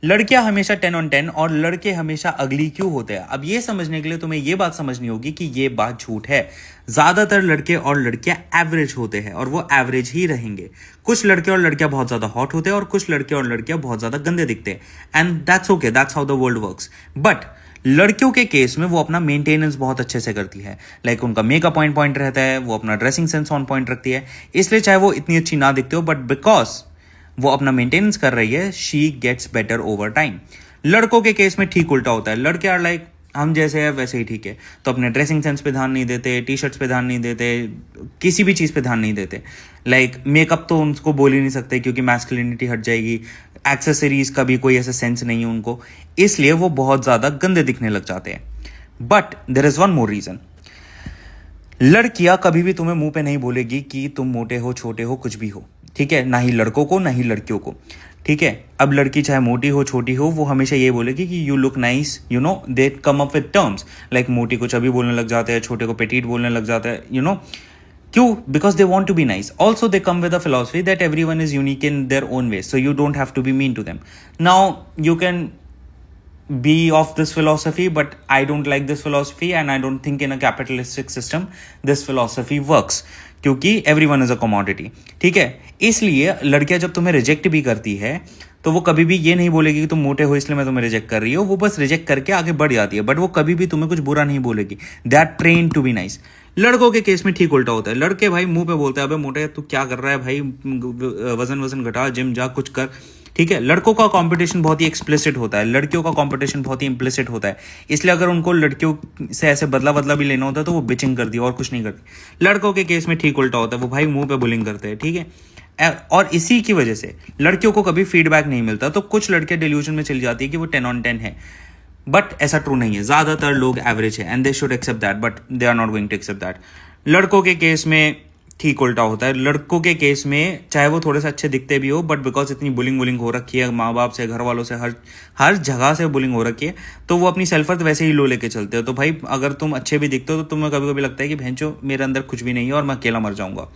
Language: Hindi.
लड़कियां हमेशा 10 on 10 और लड़के हमेशा अगली क्यों होते हैं? अब ये समझने के लिए तुम्हें ये बात समझनी होगी कि ये बात झूठ है। ज्यादातर लड़के और लड़कियां एवरेज होते हैं और वो एवरेज ही रहेंगे। कुछ लड़के और लड़कियां बहुत ज्यादा हॉट होते हैं और कुछ लड़के और लड़कियां बहुत ज्यादा गंदे दिखते हैं, and that's okay, that's how the world works. But लड़कियों के केस में वो अपना मेंटेनेंस बहुत अच्छे से करती है। लाइक उनका मेकअप पॉइंट रहता है, वो अपना ड्रेसिंग सेंस ऑन पॉइंट रखती है, इसलिए चाहे वो इतनी अच्छी ना दिखते हो, बट बिकॉज वो अपना मेंटेनेंस कर रही है, she gets better over time. लड़कों के केस में ठीक उल्टा होता है। लड़के आर लाइक हम जैसे हैं वैसे ही ठीक है, तो अपने ड्रेसिंग सेंस पे ध्यान नहीं देते, टी शर्ट्स पे ध्यान नहीं देते, किसी भी चीज़ पे ध्यान नहीं देते। लाइक मेकअप तो उनको बोल ही नहीं सकते क्योंकि मैस्कुलिनिटी हट जाएगी। एक्सेसरीज का भी कोई ऐसा सेंस नहीं है उनको, इसलिए वो बहुत ज़्यादा गंदे दिखने लग जाते हैं। But there is one more reason. लड़कियां कभी भी तुम्हें मुंह पे नहीं बोलेगी कि तुम मोटे हो, छोटे हो, कुछ भी हो, ठीक है? ना ही लड़कों को, ना ही लड़कियों को, ठीक है? अब लड़की चाहे मोटी हो, छोटी हो, वो हमेशा ये बोलेगी कि you look nice, you know, they come up with terms. Like मोटी को चबी बोलने लग जाते हैं, छोटे को पेटीट बोलने लग जाता है, यू नो। क्यों? Because they want to be nice. Also they come with a philosophy that everyone is unique in their own way, so you don't have to be mean to them. Now you can be of this philosophy, but I don't like this philosophy and I don't think in a capitalistic system this philosophy works, क्योंकि everyone is a commodity, ठीक है? इसलिए लड़कियां जब तुम्हें रिजेक्ट भी करती है तो वो कभी भी ये नहीं बोलेगी कि तुम मोटे हो इसलिए मैं तुम्हें रिजेक्ट कर रही हो। वो बस रिजेक्ट करके आगे बढ़ जाती है, बट वो कभी भी तुम्हें कुछ बुरा नहीं बोलेगी। They are train to be nice. लड़कों के केस में ठीक उल्टा होता है। लड़के भाई मुंह पे बोलते हैं, अबे मोटे तू क्या कर रहा है भाई, वजन घटा, जिम जा, कुछ कर, ठीक है? लड़कों का कंपटीशन बहुत ही एक्सप्लिसिट होता है, लड़कियों का कंपटीशन बहुत ही इम्प्लिसिट होता है। इसलिए अगर उनको लड़कियों से ऐसे बदला भी लेना होता है तो वो बिचिंग करती है और कुछ नहीं करती। लड़कों के केस में ठीक उल्टा होता है, वो भाई मुंह पे बुलिंग करते हैं, ठीक है? और इसी की वजह से लड़कियों को कभी फीडबैक नहीं मिलता, तो कुछ लड़कियां डिल्यूजन में चली जाती है कि वो 10 on 10 है, बट ऐसा ट्रू नहीं है। ज्यादातर लोग एवरेज है and they should accept that, but they are not going to accept that. लड़कों के केस में ठीक उल्टा होता है। लड़कों के केस में चाहे वो थोड़े से अच्छे दिखते भी हो, बट बिकॉज इतनी बुलिंग हो रखी है माँ बाप से, घर वालों से, हर जगह से बुलिंग हो रखी है, तो वो अपनी सेल्फ वर्थ वैसे ही लो लेके चलते हो। तो भाई अगर तुम अच्छे भी दिखते हो तो तुम्हें कभी कभी लगता है कि भैंचो मेरे अंदर कुछ भी नहीं है और मैं अकेला मर जाऊंगा।